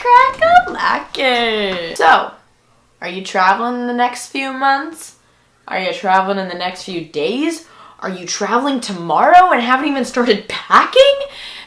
crack-a-lackin'. So, are you traveling in the next few months? Are you traveling in the next few days? Are you traveling tomorrow and haven't even started packing?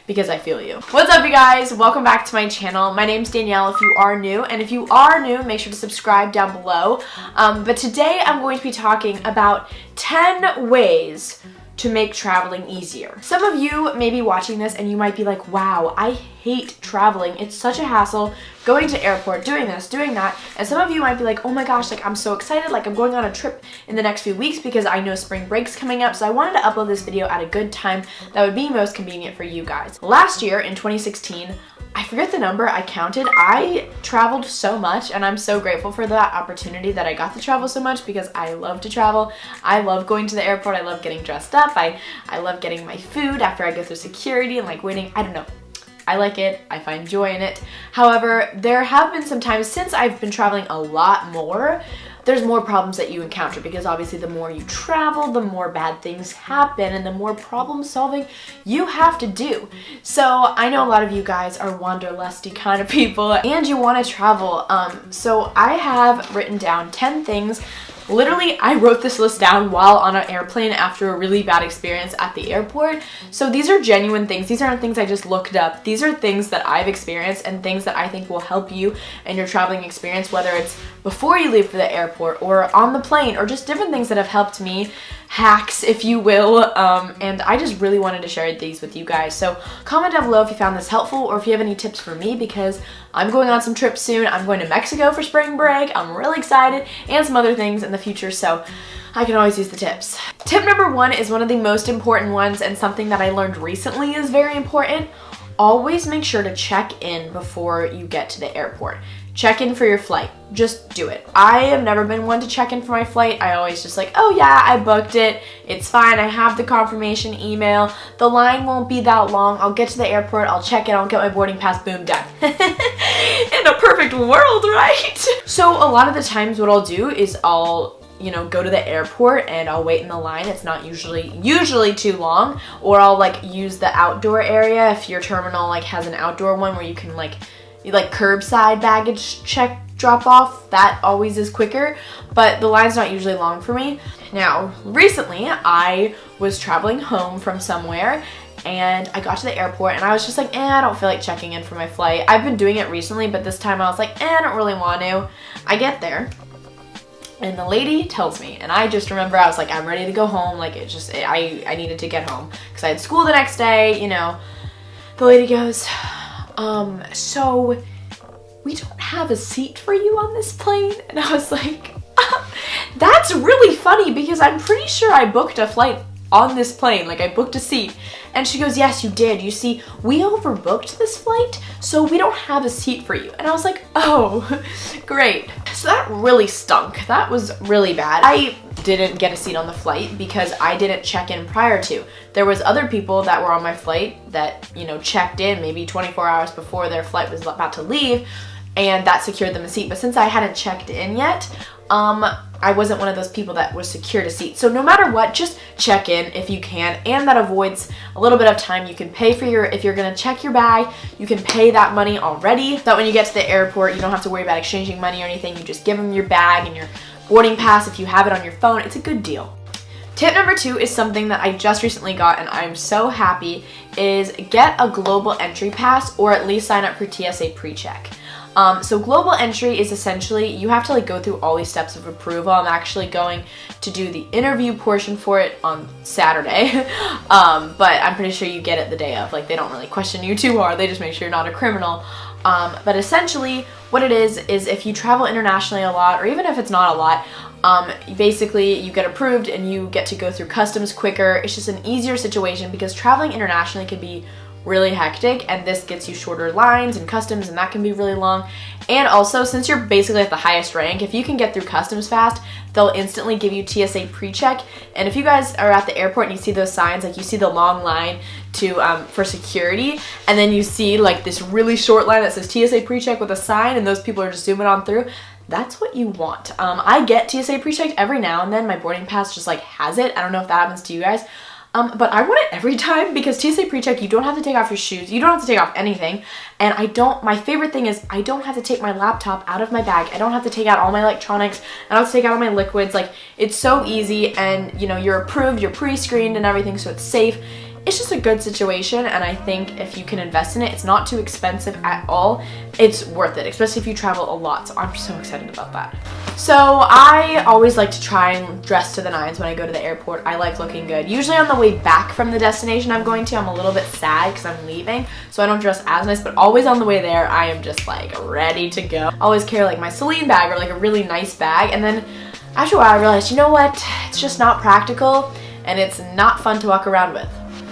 Because I feel you. What's up, you guys? Welcome back to my channel. My name's Danielle if you are new, and if you are new, make sure to subscribe down below. But today I'm going to be talking about 10 ways to make traveling easier. Some of you may be watching this and you might be like, wow, I hate traveling. It's such a hassle going to airport, doing this, doing that. And some of you might be like, oh my gosh, like I'm so excited. Like I'm going on a trip in the next few weeks because I know spring break's coming up. So I wanted to upload this video at a good time that would be most convenient for you guys. Last year in 2016, I forget the number, I counted. I traveled so much and I'm so grateful for that opportunity that I got to travel so much because I love to travel. I love going to the airport. I love getting dressed up. I love getting my food after I go through security and like waiting. I don't know. I like it. I find joy in it. However, there have been some times since I've been traveling a lot more, there's more problems that you encounter because obviously the more you travel, the more bad things happen and the more problem solving you have to do. So I know a lot of you guys are wanderlusty kind of people and you want to travel. So I have written down 10 things. Literally, I wrote this list down while on an airplane after a really bad experience at the airport. So these are genuine things. These aren't things I just looked up. These are things that I've experienced and things that I think will help you in your traveling experience, whether it's before you leave for the airport or on the plane or just different things that have helped me. Hacks, if you will, and I just really wanted to share these with you guys. So comment down below if you found this helpful or if you have any tips for me because I'm going on some trips soon. I'm going to Mexico for spring break. I'm really excited and some other things in the future, so I can always use the tips. Tip number 1 is one of the most important ones and something that I learned recently is very important. Always make sure to check in before you get to the airport. Check in for your flight. Just do it. I have never been one to check in for my flight. I always just like, oh yeah, I booked it. It's fine. I have the confirmation email. The line won't be that long. I'll get to the airport. I'll check in. I'll get my boarding pass. Boom, done. In a perfect world, right? So a lot of the times what I'll do is I'll go to the airport and I'll wait in the line. It's not usually too long, or I'll like use the outdoor area if your terminal like has an outdoor one where you can like curbside baggage check drop off. That always is quicker, but the line's not usually long for me. Now, recently I was traveling home from somewhere and I got to the airport and I was just like, I don't feel like checking in for my flight. I've been doing it recently, but this time I was like, I don't really want to. I get there and the lady tells me, and I just remember I was like, I'm ready to go home. Like I needed to get home because I had school the next day, The lady goes, so we don't have a seat for you on this plane? And I was like, that's really funny because I'm pretty sure I booked a flight on this plane. Like I booked a seat. And she goes, yes, you did. You see, we overbooked this flight, so we don't have a seat for you. And I was like, oh, great. So that really stunk. That was really bad. I didn't get a seat on the flight because I didn't check in prior to. There was other people that were on my flight that, checked in maybe 24 hours before their flight was about to leave, and that secured them a seat. But since I hadn't checked in yet, I wasn't one of those people that was secured a seat. So no matter what, just check in if you can, and that avoids a little bit of time. You can pay for if you're gonna check your bag, you can pay that money already. That when you get to the airport, you don't have to worry about exchanging money or anything. You just give them your bag and your boarding pass if you have it on your phone. It's a good deal. Tip number 2 is something that I just recently got and I'm so happy, is get a global entry pass or at least sign up for TSA pre-check. So global entry is essentially, you have to go through all these steps of approval. I'm actually going to do the interview portion for it on Saturday, but I'm pretty sure you get it the day of. They don't really question you too hard. They just make sure you're not a criminal. But essentially what it is if you travel internationally a lot, or even if it's not a lot, basically you get approved and you get to go through customs quicker. It's just an easier situation because traveling internationally can be really hectic, and this gets you shorter lines and customs, and that can be really long. And also, since you're basically at the highest rank, if you can get through customs fast, they'll instantly give you TSA pre-check. And if you guys are at the airport and you see those signs, you see the long line for security, and then you see this really short line that says TSA pre-check with a sign, and those people are just zooming on through. That's what you want. I get TSA pre-checked every now and then. My boarding pass just has it. I don't know if that happens to you guys. But I want it every time because TSA PreCheck, you don't have to take off your shoes. You don't have to take off anything. And my favorite thing is I don't have to take my laptop out of my bag. I don't have to take out all my electronics. I don't have to take out all my liquids. Like, it's so easy, and you know, you're approved, you're pre-screened and everything, so it's safe. It's just a good situation, and I think if you can invest in it, it's not too expensive at all. It's worth it, especially if you travel a lot, so I'm so excited about that. So I always like to try and dress to the nines when I go to the airport. I like looking good. Usually on the way back from the destination I'm going to, I'm a little bit sad because I'm leaving, so I don't dress as nice, but always on the way there, I am just like ready to go. I always carry like my Celine bag or like a really nice bag, and then after a while I realized, you know what, it's just not practical and it's not fun to walk around with.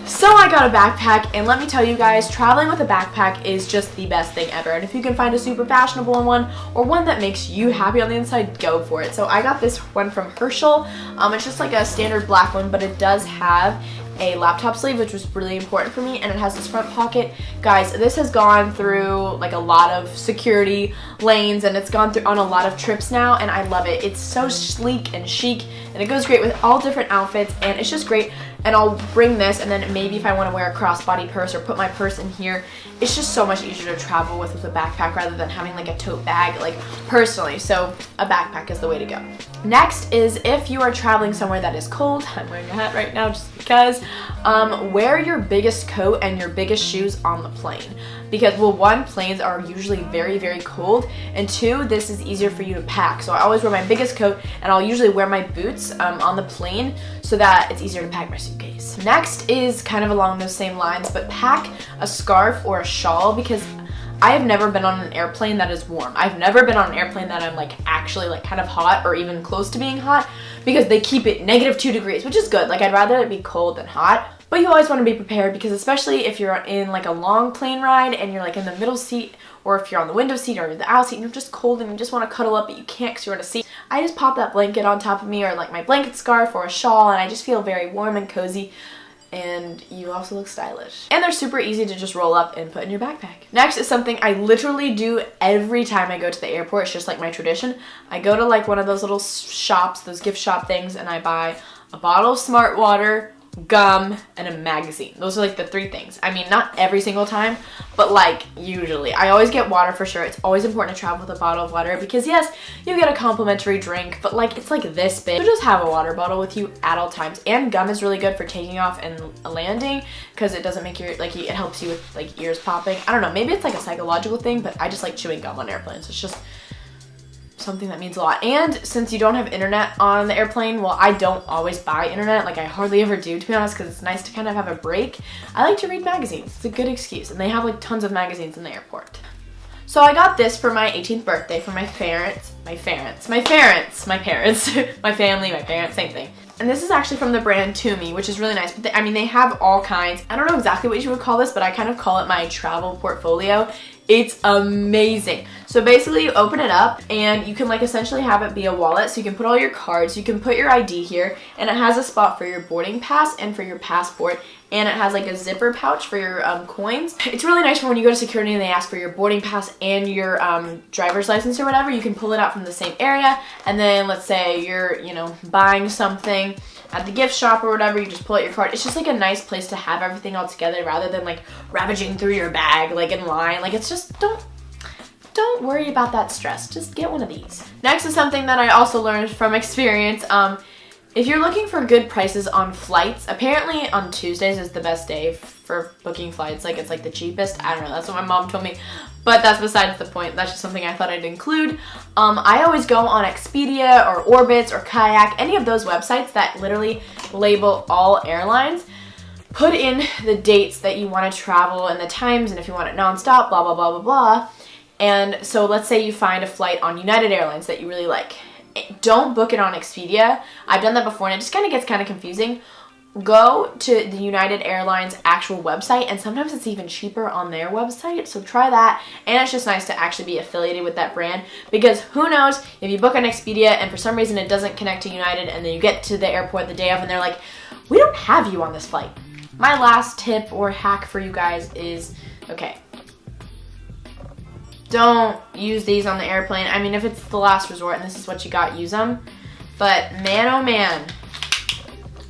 So I got a backpack, and let me tell you guys, traveling with a backpack is just the best thing ever. And if you can find a super fashionable one or one that makes you happy on the inside, go for it. So I got this one from Herschel. It's just like a standard black one, but it does have a laptop sleeve, which was really important for me, and it has this front pocket. Guys, this has gone through like a lot of security lanes, and it's gone through on a lot of trips now, and I love it. It's so sleek and chic, and it goes great with all different outfits, and it's just great. And I'll bring this, and then maybe if I want to wear a crossbody purse or put my purse in here, it's just so much easier to travel with a backpack rather than having like a tote bag, like personally. So a backpack is the way to go. Next is if you are traveling somewhere that is cold, I'm wearing a hat right now just because, wear your biggest coat and your biggest shoes on the plane. Because, well, one, planes are usually very, very cold, and two, this is easier for you to pack. So I always wear my biggest coat, and I'll usually wear my boots on the plane so that it's easier to pack my suitcase. Next is kind of along those same lines, but pack a scarf or a shawl, because I have never been on an airplane that is warm. I've never been on an airplane that I'm like actually like kind of hot or even close to being hot, because they keep it -2 degrees, which is good. Like, I'd rather it be cold than hot. But you always want to be prepared, because especially if you're in like a long plane ride and you're like in the middle seat, or if you're on the window seat or the aisle seat and you're just cold and you just want to cuddle up but you can't because you're in a seat, I just pop that blanket on top of me, or like my blanket scarf or a shawl, and I just feel very warm and cozy. And you also look stylish. And they're super easy to just roll up and put in your backpack. Next is something I literally do every time I go to the airport. It's just like my tradition. I go to like one of those little shops, those gift shop things, and I buy a bottle of Smart Water, gum, and a magazine. Those are like the 3 things. I mean, not every single time, but like usually. I always get water for sure. It's always important to travel with a bottle of water, because yes, you get a complimentary drink, but like it's like this big. So just have a water bottle with you at all times. And gum is really good for taking off and landing, because it doesn't make your, like, it helps you with like ears popping. I don't know, maybe it's like a psychological thing, but I just like chewing gum on airplanes. It's just something that means a lot. And since you don't have internet on the airplane, well, I don't always buy internet, like I hardly ever do, to be honest, because it's nice to kind of have a break. I like to read magazines. It's a good excuse, and they have like tons of magazines in the airport. So I got this for my 18th birthday for my parents, my family, my parents, same thing. And this is actually from the brand To Me, which is really nice. But I mean, they have all kinds. I don't know exactly what you would call this, but I kind of call it my travel portfolio. It's amazing. So basically you open it up and you can like essentially have it be a wallet. So you can put all your cards, you can put your ID here, and it has a spot for your boarding pass and for your passport. And it has like a zipper pouch for your coins. It's really nice for when you go to security and they ask for your boarding pass and your driver's license or whatever. You can pull it out from the same area, and then let's say you're, you know, buying something at the gift shop or whatever, you just pull out your card. It's just like a nice place to have everything all together rather than like ravaging through your bag like in line. Like, it's just, don't worry about that stress. Just get one of these. Next is something that I also learned from experience. If you're looking for good prices on flights, apparently on Tuesdays is the best day for booking flights. Like, it's like the cheapest. I don't know, that's what my mom told me, but that's besides the point. That's just something I thought I'd include. I always go on Expedia or Orbitz or Kayak, any of those websites that literally label all airlines. Put in the dates that you want to travel and the times, and if you want it nonstop, blah, blah, blah, blah, blah. And so let's say you find a flight on United Airlines that you really like. Don't book it on Expedia. I've done that before and it just kind of gets kind of confusing. Go to the United Airlines actual website, and sometimes it's even cheaper on their website, so try that. And it's just nice to actually be affiliated with that brand, because who knows, if you book on Expedia and for some reason it doesn't connect to United, and then you get to the airport the day of and they're like, we don't have you on this flight. My last tip or hack for you guys is, okay, don't use these on the airplane. I mean, if it's the last resort and this is what you got, use them. But man, oh man,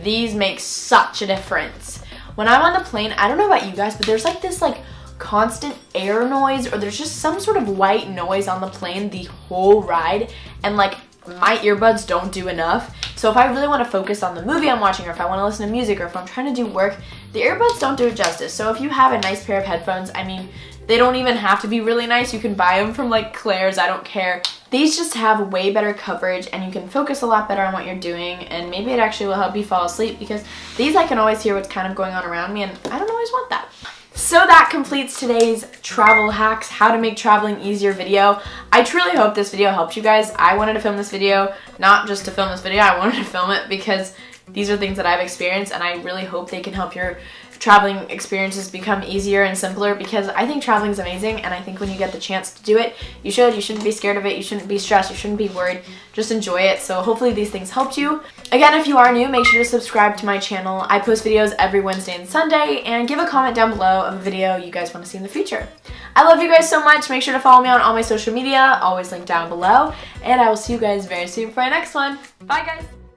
These make such a difference. When I'm on the plane, I don't know about you guys, but there's like this like constant air noise, or there's just some sort of white noise on the plane the whole ride, and like my earbuds don't do enough. So if I really want to focus on the movie I'm watching, or if I want to listen to music, or if I'm trying to do work, the earbuds don't do it justice. So if you have a nice pair of headphones, I mean, they don't even have to be really nice. You can buy them from like Claire's, I don't care. These just have way better coverage, and you can focus a lot better on what you're doing, and maybe it actually will help you fall asleep, because these I can always hear what's kind of going on around me, and I don't always want that. So that completes today's travel hacks, how to make traveling easier video. I truly hope this video helped you guys. I wanted to film this video, not just to film this video, I wanted to film it because these are things that I've experienced, and I really hope they can help your traveling experiences become easier and simpler, because I think traveling is amazing, and I think when you get the chance to do it, you should. You shouldn't be scared of it, you shouldn't be stressed, you shouldn't be worried, just enjoy it. So hopefully these things helped you. Again, if you are new, make sure to subscribe to my channel. I post videos every Wednesday and Sunday, and give a comment down below of a video you guys want to see in the future. I love you guys so much. Make sure to follow me on all my social media, always linked down below, and I will see you guys very soon for my next one. Bye guys!